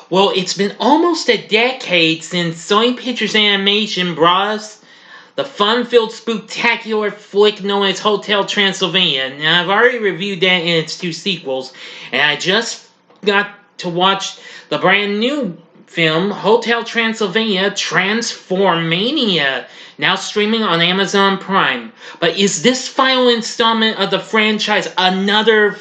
Well, it's been almost a decade since Sony Pictures Animation brought us the fun-filled, spectacular flick known as Hotel Transylvania. Now, I've already reviewed that in its two sequels, and I just got to watch the brand new film, Hotel Transylvania Transformania, now streaming on Amazon Prime. But is this final installment of the franchise another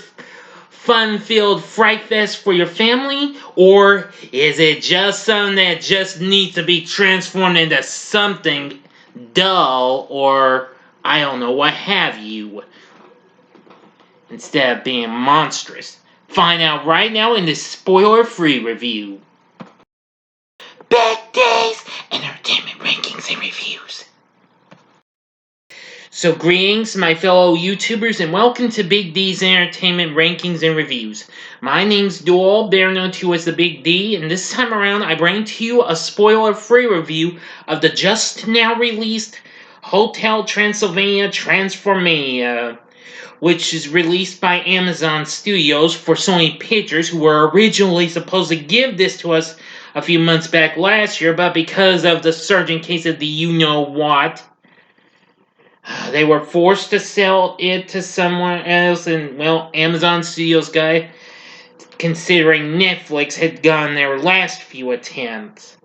fun-filled fright fest for your family, or is it just something that just needs to be transformed into something dull, or I don't know, what have you, instead of being monstrous? Find out right now in this spoiler-free review. Big D's Entertainment Rankings and Reviews. So greetings, my fellow YouTubers, and welcome to Big D's Entertainment Rankings and Reviews. My name's Doyle, better known to you as the Big D, and this time around I bring to you a spoiler-free review of the just now released Hotel Transylvania Transformania, which is released by Amazon Studios for Sony Pictures, who were originally supposed to give this to us a few months back last year, but because of the surging case of the you-know-what, they were forced to sell it to someone else, and, well, Amazon Studios guy, considering Netflix had gone their last few attempts.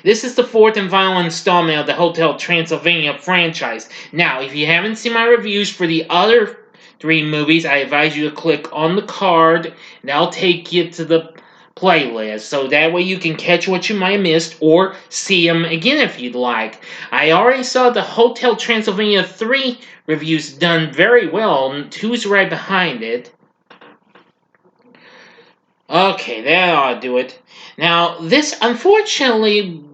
This is the fourth and final installment of the Hotel Transylvania franchise. Now, if you haven't seen my reviews for the other three movies, I advise you to click on the card, and that'll take you to the playlist, so that way you can catch what you might have missed or see them again if you'd like. I already saw the Hotel Transylvania 3 reviews done very well, and 2's right behind it. Okay, that ought to do it. Now, this unfortunately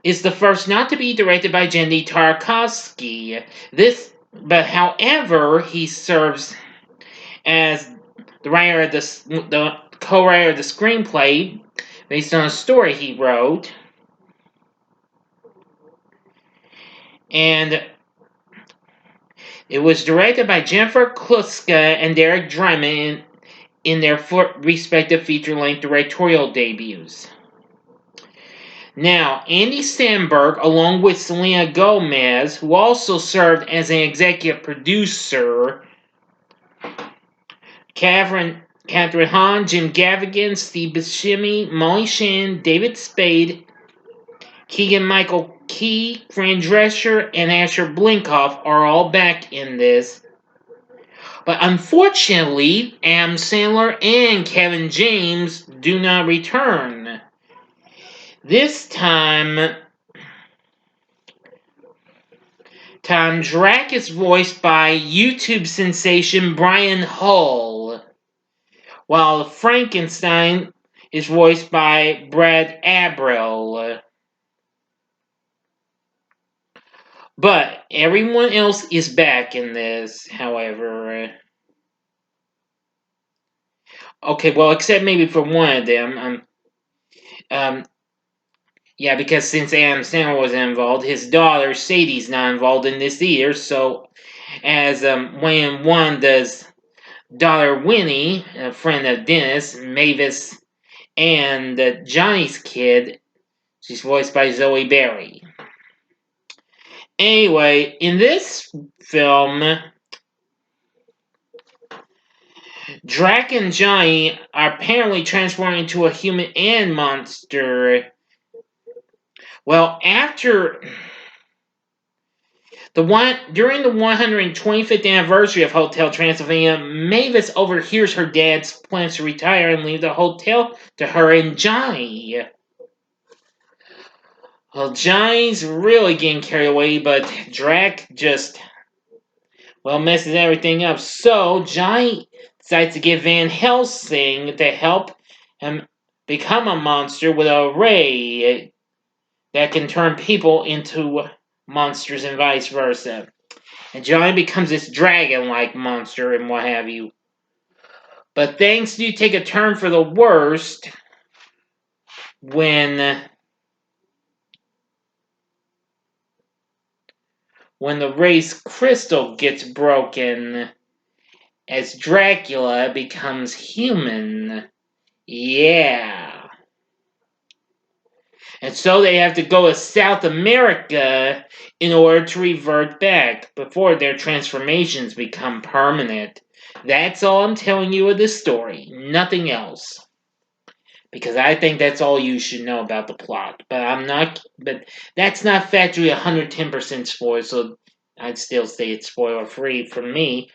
is the first not to be directed by Jendy Tarkovsky. But however, he serves as the writer of the co-writer of the screenplay based on a story he wrote. And it was directed by Jennifer Kluska and Derek Dreiman in their respective feature-length directorial debuts. Now, Andy Samberg, along with Selena Gomez, who also served as an executive producer, Catherine Hahn, Jim Gaffigan, Steve Buscemi, Molly Shannon, David Spade, Keegan-Michael Key, Fran Drescher, and Asher Blinkoff are all back in this. But unfortunately, Adam Sandler and Kevin James do not return. This time Drac is voiced by YouTube sensation Brian Hull, while Frankenstein is voiced by Brad Abril. But everyone else is back in this, however. Okay, well, except maybe for one of them. Yeah, because since Adam Sandler was involved, his daughter Sadie's not involved in this either. So, as Wayne Wanda's daughter Winnie, a friend of Dennis, Mavis, and Johnny's kid, she's voiced by Zoe Berry. Anyway, in this film, Drac and Johnny are apparently transformed into a human and monster. Well, during the 125th anniversary of Hotel Transylvania, Mavis overhears her dad's plans to retire and leave the hotel to her and Johnny. Well, Johnny's really getting carried away, but Drac just, well, messes everything up. So, Johnny decides to get Van Helsing to help him become a monster with a ray that can turn people into monsters and vice versa. And Johnny becomes this dragon-like monster and what have you. But things do take a turn for the worst when the race crystal gets broken as Dracula becomes human. Yeah. And so they have to go to South America in order to revert back before their transformations become permanent. That's all I'm telling you of this story, nothing else. Because I think that's all you should know about the plot. But that's not factory 110% spoiler, so I'd still say it's spoiler free for me.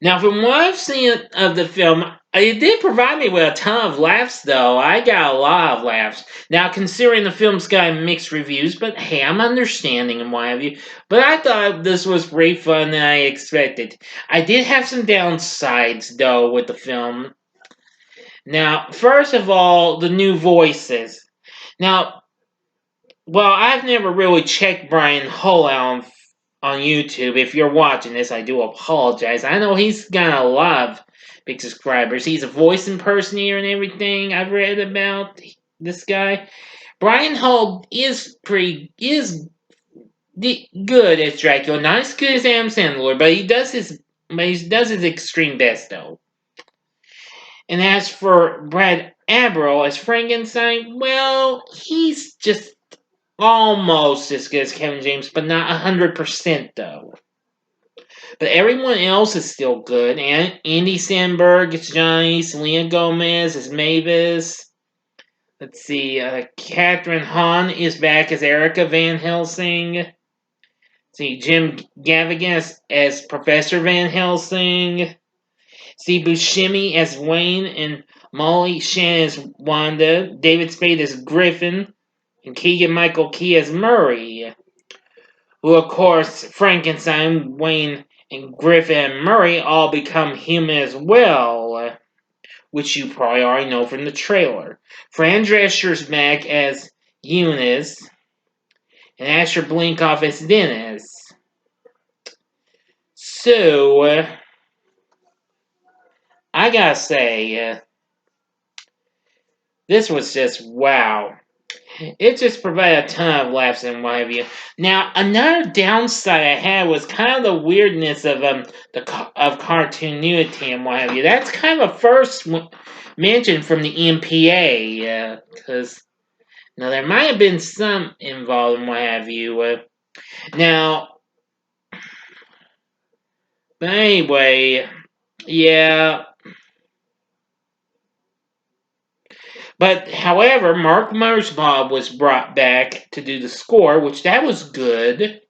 Now, from what I've seen of the film, it did provide me with a ton of laughs, though. I got a lot of laughs. Now, considering the film's got mixed reviews, but hey, I'm understanding and what have you. But I thought this was way fun than I expected. I did have some downsides, though, with the film. Now, first of all, the new voices. Now, well, I've never really checked Brian Hull out on YouTube. If you're watching this, I do apologize. I know he's got a lot of big subscribers. He's a voice impersonator and everything. I've read about this guy. Brian Hull is good as Dracula. Not as good as Adam Sandler, but he does his extreme best though. And as for Brad Abril as Frankenstein, well, he's just almost as good as Kevin James, but not 100% though. But everyone else is still good. And Andy Samberg is Johnny, Selena Gomez is Mavis. Let's see, Catherine Hahn is back as Erica Van Helsing. Let's see, Jim Gaffigan as Professor Van Helsing. Steve Buscemi as Wayne and Molly Shannon as Wanda. David Spade as Griffin. And Keegan-Michael Key as Murray. Who, of course, Frankenstein, Wayne, and Griffin and Murray all become human as well, which you probably already know from the trailer. Fran Drescher's back as Eunice, and Asher Blinkoff as Dennis. So, I gotta say, this was just wow. It just provided a ton of laughs and what have you. Now, another downside I had was kind of the weirdness of cartoonity and what have you. That's kind of a first mention from the MPA, because now there might have been some involved and what have you. Now, but anyway, yeah. But however, Mark Mothersbaugh was brought back to do the score, which that was good.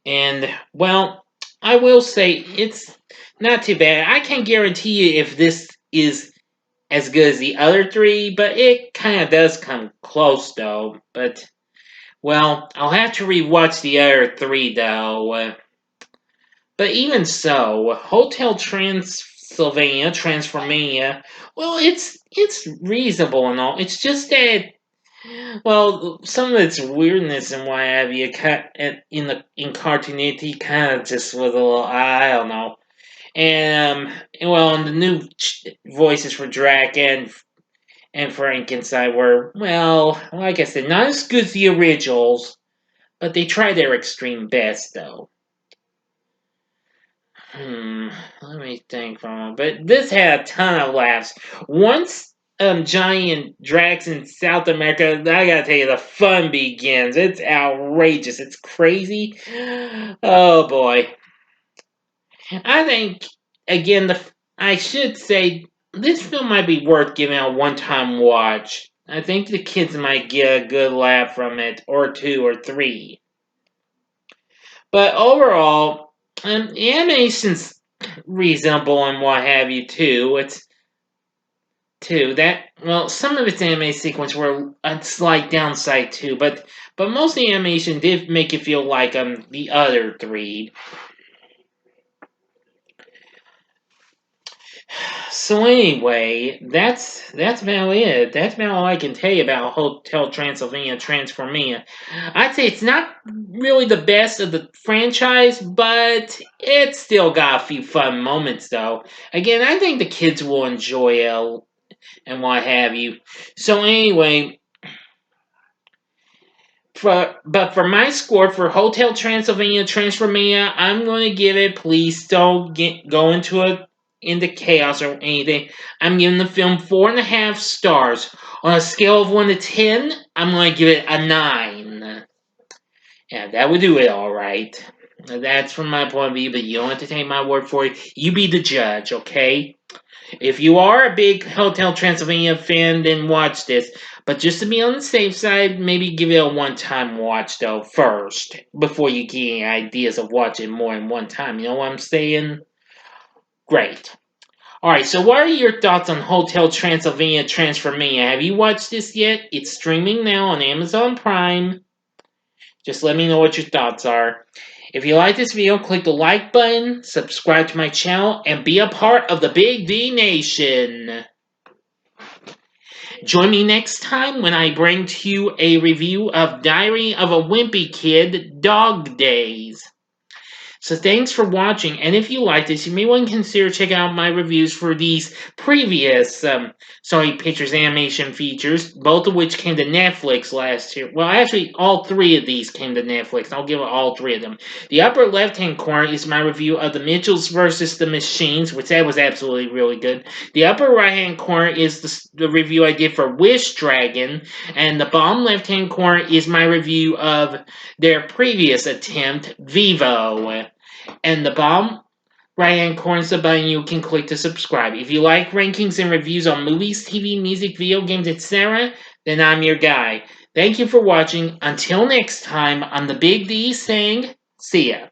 And well, I will say it's not too bad. I can't guarantee you if this is as good as the other three, but it kind of does come close though. But well, I'll have to rewatch the other three though. But even so, Hotel Transylvania, Transformania, well, it's reasonable and all. It's just that, well, some of its weirdness and what have you, in cartoonity, kind of just was a little, I don't know. And well, and the new voices for Drac and Frankenstein were, well, like I said, not as good as the originals, but they tried their extreme best though. Let me think for a moment. But this had a ton of laughs. Once Johnny and Drax in South America, I gotta tell you, the fun begins. It's outrageous. It's crazy. Oh boy. I think again I should say this film might be worth giving a one-time watch. I think the kids might get a good laugh from it, or two or three. But overall, the animation's reasonable and what have you too. It's too that well, some of its anime sequence were a slight downside too, but most of the animation did make it feel like the other three. So anyway, that's about it. That's about all I can tell you about Hotel Transylvania Transformania. I'd say it's not really the best of the franchise, but it's still got a few fun moments though. Again, I think the kids will enjoy it and what have you. So anyway, but for my score for Hotel Transylvania Transformania, I'm going to give it. Please don't go into it into chaos or anything. I'm giving the film 4.5 stars. On a scale of 1 to 10, I'm going to give it a 9. Yeah, that would do it all right. That's from my point of view, but you don't have to take my word for it. You be the judge, okay? If you are a big Hotel Transylvania fan, then watch this. But just to be on the safe side, maybe give it a one-time watch, though, first. Before you get any ideas of watching more than one time. You know what I'm saying? Great. Alright, so what are your thoughts on Hotel Transylvania Transformania? Have you watched this yet? It's streaming now on Amazon Prime. Just let me know what your thoughts are. If you like this video, click the like button, subscribe to my channel, and be a part of the Big D Nation. Join me next time when I bring to you a review of Diary of a Wimpy Kid Dog Days. So thanks for watching, and if you like this, you may want to consider checking out my reviews for these previous Sony Pictures animation features, both of which came to Netflix last year. Well, actually, all 3 of these came to Netflix. I'll give it all 3 of them. The upper left-hand corner is my review of The Mitchells vs. the Machines, which that was absolutely really good. The upper right-hand corner is the review I did for Wish Dragon, and the bottom left-hand corner is my review of their previous attempt, Vivo. And the bottom right-hand corner is the button you can click to subscribe. If you like rankings and reviews on movies, TV, music, video games, etc., then I'm your guy. Thank you for watching. Until next time, I'm the Big D saying, see ya.